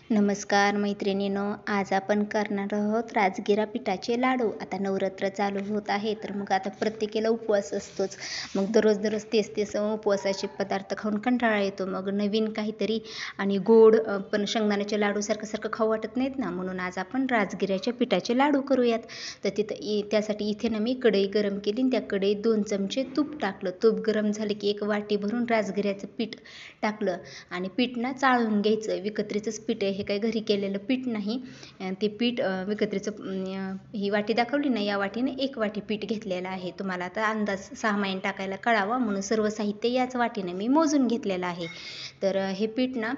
नमस्कार मैत्रिणींनो, आज आपण करणार आहोत राजगिरा पिठाचे लाडू. आता नवरात्र चालू होत आहे, तर मग आता प्रत्येकाला उपवास असतोच. मग दररोज तेच उपवासाचे पदार्थ खाऊन कंटाळा येतो. मग नवीन काहीतरी आणि गोड पण शेंगदाण्याचे लाडू सारखं खाऊ वाटत नाहीत ना, म्हणून आज आपण राजगिऱ्याच्या पिठाचे लाडू करूयात. तर त्यासाठी इथे ना मी कढई गरम केली आणि त्या कढईत 2 चमचे तूप टाकलं. तूप गरम झालं की 1 वाटी भरून राजगिऱ्याचं पीठ टाकलं आणि पीठ ना चाळून घ्यायचं. विकत्रीचंच पीठ आहे, हे काही घरी केलेलं पीठ नाही. ते पीठ विकत्रीचं ही वाटी दाखवली ना, या वाटीने 1 वाटी पीठ घेतलेलं आहे. तुम्हाला आता अंदाज 6 महिने टाकायला कळावा म्हणून सर्व साहित्य याच वाटीने मी मोजून घेतलेलं आहे. तर हे पीठ ना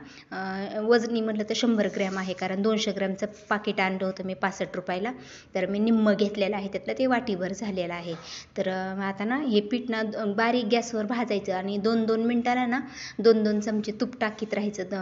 वजनी म्हटलं तर 100 ग्रॅम आहे, कारण 200 ग्रॅमचं पाकिट आणलं होतं मी 65 रुपयाला. तर मी निम्मं घेतलेलं आहे, त्यातलं ते वाटीभर झालेलं आहे. तर आता ना हे पीठ ना बारीक गॅसवर भाजायचं आणि 2-2 मिनटाला ना 2-2 चमचे तूप टाकीत राहायचं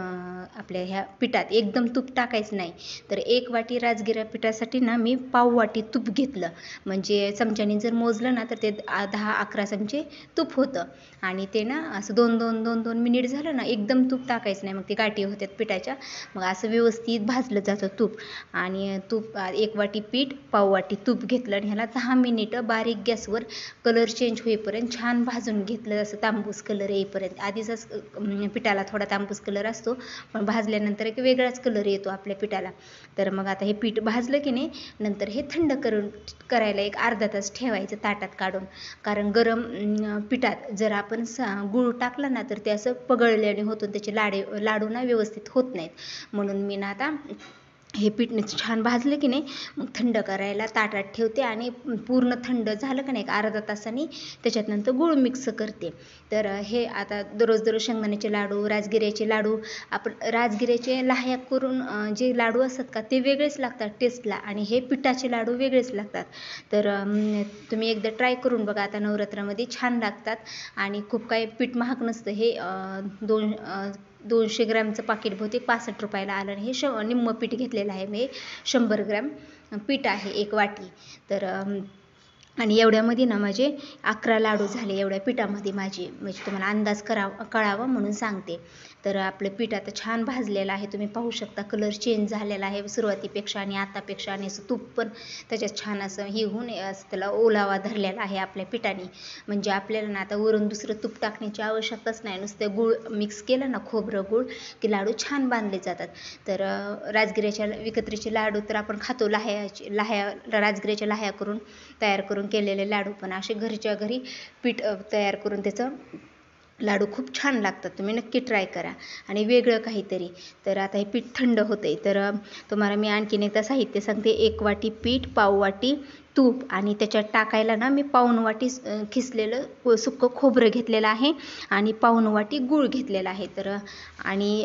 आपल्या ह्या पिठात. एकदम तूप टाकायचं नाही. तर 1 वाटी राजगिरा पिठासाठी ना मी पाव वाटी तूप घेतलं. म्हणजे चमच्याने जर मोजलं ना तर ते 10-11 चमचे तूप होतं. आणि ते ना असं 2-2 मिनिट झालं ना, एकदम तूप टाकायचं नाही, मग ते गाठी होत्यात पिठाच्या. मग असं व्यवस्थित भाजलं जातं तूप. आणि तूप 1 वाटी पीठ, पाव वाटी तूप घेतलं आणि ह्याला 10 मिनिटं बारीक गॅसवर कलर चेंज होईपर्यंत छान भाजून घेतलं. असं तांबूस कलर येईपर्यंत. आधीच पिठाला थोडा तांबूस कलर असतो, पण भाजल्यानंतर एक वेगळाच कलर येतो आपल्या पिठाला. तर मग आता हे पीठ भाजलं की नाही, नंतर हे थंड करायला एक अर्धा तास ठेवायचं ताटात काढून. कारण गरम पिठात जर आपण गूळ टाकला ना तर ते असं पगळल्याने होतो, त्याचे लाडू ना व्यवस्थित होत नाहीत. म्हणून मी ना आता हे पीठ छान भाजलं की नाही, मग थंड करायला ताटात ठेवते आणि पूर्ण थंड झालं का नाही एक अर्धा तासाने त्याच्यात नंतर गूळ मिक्स करते. तर हे आता दररोज शेंगदाण्याचे लाडू, राजगिऱ्याचे लाडू, आपण राजगिऱ्याचे लाह्या करून जे लाडू असतात का ते वेगळेच लागतात टेस्टला, आणि हे पिठाचे लाडू वेगळेच लागतात. तर तुम्ही एकदा ट्राय करून बघा. आता नवरात्रामध्ये छान लागतात आणि खूप काही पीठ महाग नसतं. हे 200 ग्रॅमचं पाकिट बहुतेक 65 रुपयाला आलं. आणि हे निम्मं पीठ घेतलेलं आहे मी. 100 ग्रॅम पीठ आहे 1 वाटी. तर आणि एवढ्यामध्ये ना माझे 11 लाडू झाले एवढ्या पिठामध्ये माझे. म्हणजे तुम्हाला अंदाज कळावा म्हणून सांगते. तर आपलं पीठ आता छान भाजलेलं आहे, तुम्ही पाहू शकता. कलर चेंज झालेला आहे सुरुवातीपेक्षा आणि आतापेक्षा. आणि असं तूप पण त्याच्यात छान असं हे होऊन असं त्याला ओलावा धरलेला आहे आपल्या पिठाने. म्हणजे आपल्याला ना आता वरून दुसरं तूप टाकण्याची आवश्यकताच नाही. नुसतं गूळ मिक्स केलं ना, खोबरं गूळ, की लाडू छान बांधले जातात. तर राजगिऱ्याच्या विकत्रीचे लाडू तर आपण खातो, राजगिऱ्याच्या लाह्या तयार करून केलेले लाडू. पण असे घरच्या घरी पीठ तयार करून त्याचं लाडू खूप छान लागतात. तुम्ही नक्की ट्राय करा आणि वेगळं काहीतरी. तर आता हे पीठ थंड होतंय. तर तुम्हाला मी आणखीन एकदा साहित्य सांगते. 1 वाटी पीठ, पाव वाटी तूप, आणि त्याच्यात टाकायला ना मी पाऊण वाटी खिसलेलं सुक्कं खोबरं घेतलेलं आहे आणि पाऊण वाटी गूळ घेतलेला आहे. तर आणि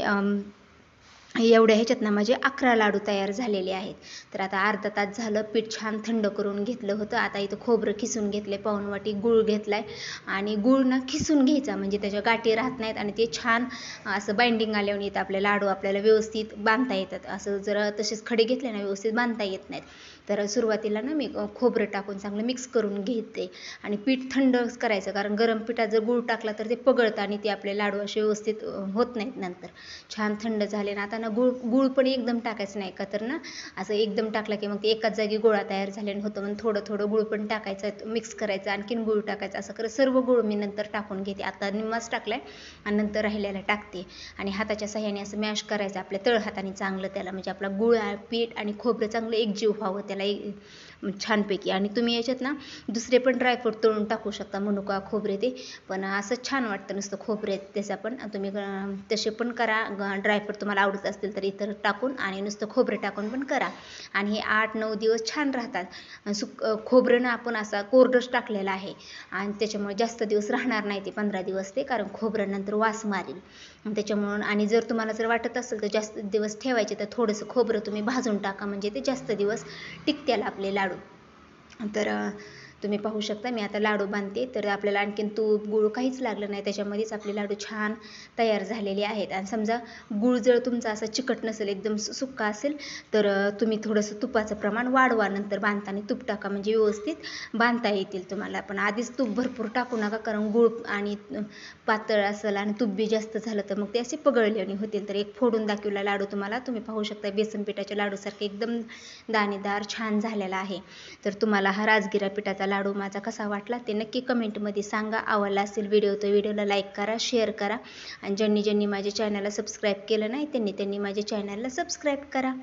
एवढ्या ह्याच्यात ना माझे 11 लाडू तयार झालेले आहेत. तर आता अर्धा तास झालं, पीठ छान थंड करून घेतलं होतं. आता इथं खोबरं खिसून घेतले, पाऊण वाटी गूळ घेतलाय. आणि गूळ ना खिसून घ्यायचा, म्हणजे त्याच्या गाठी राहत नाहीत आणि ते छान असं बाइंडिंग आल्यावर येतं. आपले लाडू आपल्याला व्यवस्थित बांधता येतात. असं जर तसेच खडे घेतले ना व्यवस्थित बांधता येत नाहीत. तर सुरुवातीला ना मी खोबरं टाकून चांगलं मिक्स करून घेते. आणि पीठ थंड करायचं, कारण गरम पिठात जर गूळ टाकला तर ते पगळतं आणि ते आपले लाडू असे व्यवस्थित होत नाहीत नंतर. छान थंड झाले ना आता ना गूळ पण एकदम टाकायचं नाही, का तर ना असं एकदम टाकलं की मग ते एकाच जागी गोळा तयार झाल्याने होतं. मग थोडं गूळ पण टाकायचं, मिक्स करायचं, आणखीन गूळ टाकायचं. असं करत सर्व गूळ मी नंतर टाकून घेते. आता निम्माच टाकलाय आणि नंतर राहिलेला टाकते. आणि हाताच्या साह्याने असं मॅश करायचं आपल्या तळहाताने चांगलं त्याला, म्हणजे आपला गूळ, पीठ आणि खोबरं चांगलं एकजीव व्हावं त्याला छानपैकी. आणि तुम्ही याच्यात ना दुसरे पण ड्रायफ्रूट तळून टाकू शकता, मनुका, खोबरे ते. पण असं छान वाटतं नुसतं खोबरे त्याचा पण. तुम्ही तसे पण करा. ड्रायफ्रूट तुम्हाला आवडत असतील तर इतर टाकून, आणि नुसतं खोबरं टाकून पण करा. आणि हे 8-9 दिवस छान राहतात. खोबरं ना आपण असा कोरडंच टाकलेला आहे आणि त्याच्यामुळे जास्त दिवस राहणार नाही ते, 15 दिवस ते, कारण खोबरं नंतर वास मारेल त्याच्यामुळं. आणि जर तुम्हाला वाटत असेल तर जास्त दिवस ठेवायचे तर थोडंसं खोबरं तुम्ही भाजून टाका, म्हणजे ते जास्त दिवस टिकतील आपले लाडू. तर तुम्ही पाहू शकता मी आता लाडू बांधते. तर आपल्याला आणखीन तूप गूळ काहीच लागलं नाही, त्याच्यामध्येच आपले लाडू छान तयार झालेले आहेत. आणि समजा गूळ जर तुमचा असा चिकट नसेल, एकदम सुक्का असेल, तर तुम्ही थोडंसं तुपाचं प्रमाण वाढवा, नंतर बांधताना तूप टाका, म्हणजे व्यवस्थित बांधता येतील तुम्हाला. पण आधीच तूप भरपूर टाकू नका, कारण गूळ आणि पातळ असेल आणि तूप बी जास्त झालं तर मग ते असे पगळलेले होतील. तर एक फोडून दाखवला लाडू तुम्हाला, तुम्ही पाहू शकता बेसन पिठाच्या लाडूसारखे एकदम दाणेदार छान झालेला आहे. तर तुम्हाला हा राजगिरा पिठाचा लाडू माझा कसा वाटला ते नक्की कमेंटमध्ये सांगा. आवडला असेल व्हिडिओ तर व्हिडिओला लाईक करा, शेअर करा, आणि ज्यांनी माझ्या चॅनलला सबस्क्राईब केलं नाही त्यांनी माझ्या चॅनलला सबस्क्राईब करा.